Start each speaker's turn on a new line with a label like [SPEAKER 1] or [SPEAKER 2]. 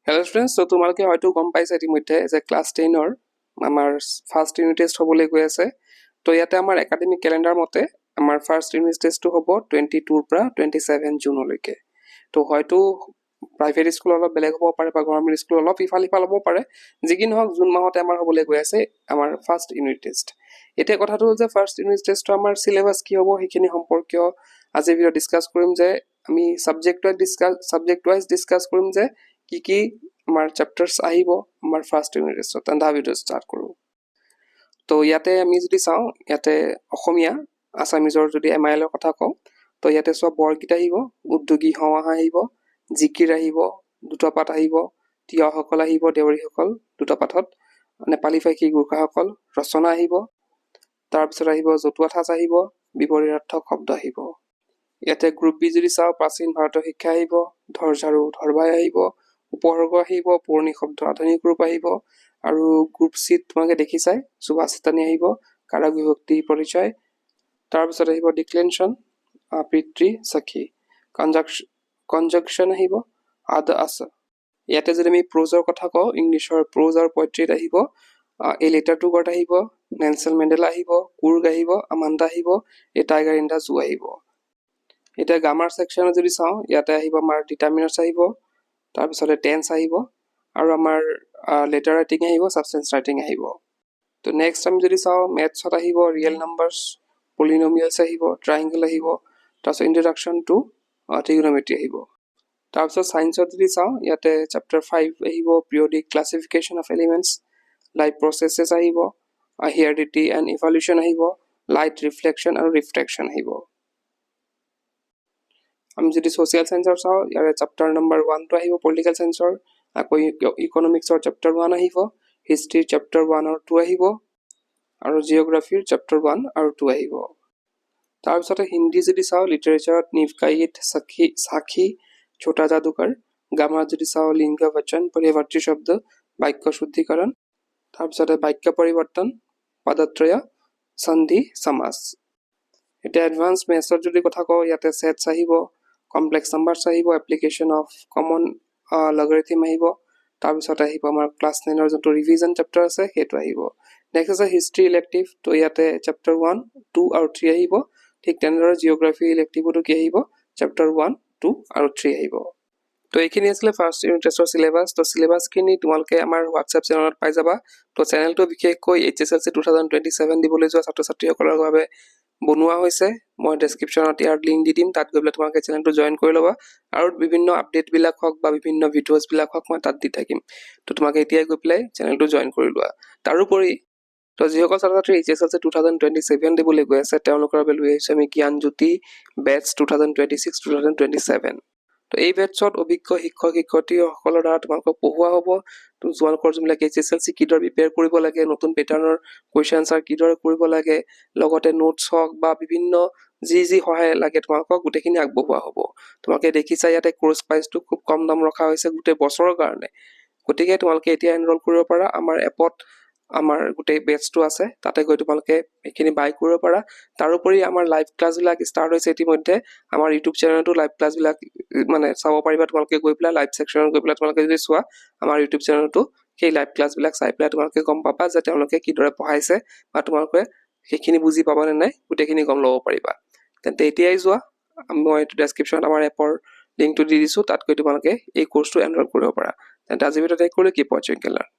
[SPEAKER 1] Hello' friends, তো তোমালোকে হয়তো গম পাইছা ইতিমধ্যে যে ক্লাছ 10-ৰ আমাৰ ফাৰ্ষ্ট ইউনিট টেষ্ট হ'বলৈ গৈ আছে। তো ইয়াতে আমাৰ একাডেমিক কেলেণ্ডাৰ মতে আমাৰ ফাৰ্ষ্ট ইউনিট টেষ্টটো হ'ব 22ৰ পৰা 27 জুনলৈকে। তো হয়তো প্ৰাইভেট স্কুল অলপ বেলেগ হ'ব পাৰে বা গভৰ্ণমেণ্ট স্কুল অলপ ইফাল সিফাল হ'ব পাৰে। যি কি নহওক জুন মাহতে আমাৰ হ'বলৈ গৈ আছে আমাৰ ফাৰ্ষ্ট ইউনিট টেষ্ট। এতিয়া কথাটো হ'ল যে ফাৰ্ষ্ট ইউনিট টেষ্টটো আমাৰ চিলেবাছ কি হ'ব সেইখিনি সম্পৰ্কীয় আজি ভিডিঅ' ডিছকাছ কৰিম। যে আমি ছাবজেক্ট ৱাইজ ডিছকাছ কৰিম যে কি আমাৰ চেপ্টাৰ্ছ আহিব আমাৰ ফাৰ্ষ্ট ইউনিট টেষ্টত। তেন্তে ভিডিঅ' ষ্টাৰ্ট কৰোঁ। তো ইয়াতে আমি যদি চাওঁ, ইয়াতে অসমীয়া আছামিজৰ যদি MIL ৰ কথা কওঁ, তো ইয়াতে চোৱা বৰগীত আহিব, উদ্যোগী সমাহাৰ আহিব, জিকিৰ আহিব, দুটা পাঠ আহিব, তিৱাসকল আহিব, দেউৰীসকল দুটা পাঠত, নেপালী ভাষী গোৰ্খাসকল, ৰচনা আহিব, তাৰপিছত আহিব জতুৱা ঠাঁচ আহিব, বিপৰীতাৰ্থক শব্দ আহিব। ইয়াতে গ্ৰুপ বি যদি চাওঁ, প্ৰাচীন ভাৰতৰ শিক্ষা আহিব, ধৰ ঝাৰু ধৰবাই আহিব, উপসৰ্গ আহিব, পুৰণি শব্দ আধুনিক ৰূপ আহিব, আৰু গ্ৰুপ চিত তোমালোকে দেখিছাই সুভাষ চিতানী আহিব, কাৰক বিভক্তি পৰিচয়, তাৰপিছত আহিব ডিক্লেনশ্যন, পিতৃ সখী, কনজাংশ্যন আহিব, আদ আছ। ইয়াতে যদি আমি প্ৰজৰ কথা কওঁ, ইংলিছৰ প্ৰজ আৰু পইট্ৰিত আহিব এ লেটাৰ টু গড আহিব, নেলছন মেণ্ডেলা আহিব, কুৰ্গ আহিব, আমাণ্ডা আহিব, a tiger in the zoo আহিব। এতিয়া গ্ৰামাৰ ছেকশ্যনত যদি চাওঁ, ইয়াতে আহিব আমাৰ ডিটাৰমিনাৰ্ছ আহিব, তাৰপিছতে টেন্স আহিব, আৰু আমাৰ লেটাৰ ৰাইটিং আহিব, ছাবষ্টেন্স ৰাইটিং আহিব। তো নেক্সট আমি যদি চাওঁ, মেথছত আহিব ৰিয়েল নাম্বাৰ্ছ, পলিনমিয়েলছ আহিব, ট্ৰাইংগল আহিব, তাৰপিছত ইন্ট্ৰডাকশ্যন টু ট্ৰিগন'মেট্ৰি আহিব। তাৰপিছত ছায়েন্সত যদি চাওঁ, ইয়াতে চেপ্টাৰ 5 আহিব periodic classification of elements, life processes আহিব, হিয়াৰিডিটি এণ্ড ইভলিউশ্যন আহিব, লাইট ৰিফ্লেকশ্যন আৰু ৰিফ্ৰেকশ্যন আহিব। আমি যদি ছ'চিয়েল ছায়েন্সৰ চাওঁ, ইয়াৰে চেপ্টাৰ নম্বৰ 1টো আহিব পলিটিকেল ছায়েন্সৰ, আকৌ ইকনমিক্সৰ চেপ্টাৰ 1 আহিব, হিষ্ট্ৰীৰ চেপ্টাৰ 1 আৰু 2 আহিব, আৰু জিঅ'গ্ৰাফীৰ চেপ্টাৰ 1 আৰু 2 আহিব। তাৰপিছতে হিন্দী যদি চাওঁ, লিটাৰেচাৰত নিভকায়িত, সাক্ষী, ছোটা যাদুকৰ, গ্ৰামাৰত যদি চাওঁ লিংগ বচন, পৰিৱৰ্তী শব্দ, বাক্য শুদ্ধিকৰণ, তাৰপিছতে বাক্য পৰিৱৰ্তন, পদত্ৰয়, সন্ধি, সমাস। এতিয়া এডভান্স মেথছত যদি কথা কওঁ, ইয়াতে ছেটছ আহিব, কমপ্লেক্স নাম্বাৰ্ছ আহিব, এপ্লিকেশ্যন অফ কমন লগাৰিথম আহিব, তাৰপিছত আহিব আমাৰ ক্লাছ 9ৰ যোনটো ৰিভিজন চেপ্টাৰ আছে সেইটো আহিব। নেক্সট আছে হিষ্ট্ৰী ইলেক্টিভ, তো ইয়াতে চেপ্টাৰ 1, 2 আৰু 3 আহিব। ঠিক তেনেদৰে জিঅ'গ্ৰাফী ইলেক্টিভতো কি আহিব, চেপ্টাৰ 1, 2 আৰু 3 আহিব। তো এইখিনি আছিলে ফাৰ্ষ্ট ইউনিট টেষ্টৰ চিলেবাছ। তো চিলেবাছখিনি তোমালোকে আমাৰ হোৱাটছএপ চেনেলত পাই যাবা। তো চেনেলটো বিশেষকৈ HSLC 2027 দিবলৈ যোৱা ছাত্ৰ ছাত্ৰীসকলৰ বাবে বনোৱা হৈছে। মই ডেছক্ৰিপশ্যনত ইয়াৰ লিংক দি দিম, তাত গৈ পেলাই তোমালোকে চেনেলটো জইন কৰি ল'বা, আৰু বিভিন্ন আপডেটবিলাক হওক বা বিভিন্ন ভিডিঅ'জবিলাক হওক মই তাত দি থাকিম। তো তোমালোকে এতিয়াই গৈ পেলাই চেনেলটো জইন কৰি লোৱা। তাৰোপৰি তো যিসকল ছাত্ৰ ছাত্ৰী HSLC 2027 দিবলৈ গৈ আছে, তেওঁলোকৰ বাবে লৈ আহিছোঁ আমি জ্ঞানজ্যোতি বেটছ 2026-2027। তো এই বেটছত অভিজ্ঞ শিক্ষক শিক্ষয়িত্ৰীসকলৰ দ্বাৰা তোমালোকক পঢ়োৱা হ'ব। তোমালোকৰ যোনবিলাক HSLC কিদৰে প্ৰিপেয়াৰ কৰিব লাগে, নতুন পেটাৰ্ণৰ কুৱেশ্যন আনচাৰ কিদৰে কৰিব লাগে, লগতে নোটছ হওক বা বিভিন্ন যি সহায় লাগে তোমালোকক গোটেইখিনি আগবঢ়োৱা হ'ব। তোমালোকে দেখিছা ইয়াতে কোৰ্চ প্ৰাইচটো খুব কম দাম ৰখা হৈছে গোটেই বছৰৰ কাৰণে। গতিকে তোমালোকে এতিয়া এনৰোল কৰিব পাৰা। আমাৰ এপত আমাৰ গোটেই বেটছটো আছে, তাতে গৈ তোমালোকে এইখিনি বাই কৰিব পাৰা। তাৰোপৰি আমাৰ লাইভ ক্লাছবিলাক ষ্টাৰ্ট হৈছে ইতিমধ্যে। আমাৰ ইউটিউব চেনেলতো লাইভ ক্লাছবিলাক মানে চাব পাৰিবা। তোমালোকে গৈ পেলাই লাইভ ছেকশ্যনত গৈ পেলাই তোমালোকে যদি চোৱা আমাৰ ইউটিউব চেনেলতো, সেই লাইভ ক্লাছবিলাক চাই পেলাই তোমালোকে গম পাবা যে তেওঁলোকে কিদৰে পঢ়াইছে, বা তোমালোকে সেইখিনি বুজি পাবা নে নাই গোটেইখিনি গম ল'ব পাৰিবা। তেন্তে এতিয়াই যোৱা, মই ডেছক্ৰিপশ্যনত আমাৰ এপৰ লিংকটো দি দিছোঁ, তাত গৈ তোমালোকে এই কোৰ্চটো এনৰোল কৰিব পাৰা। তেন্তে আজি ভিডিঅ'টো শেষ কৰিলোঁ। কিপ ৱাচিং, কেন লাৰ্ণ।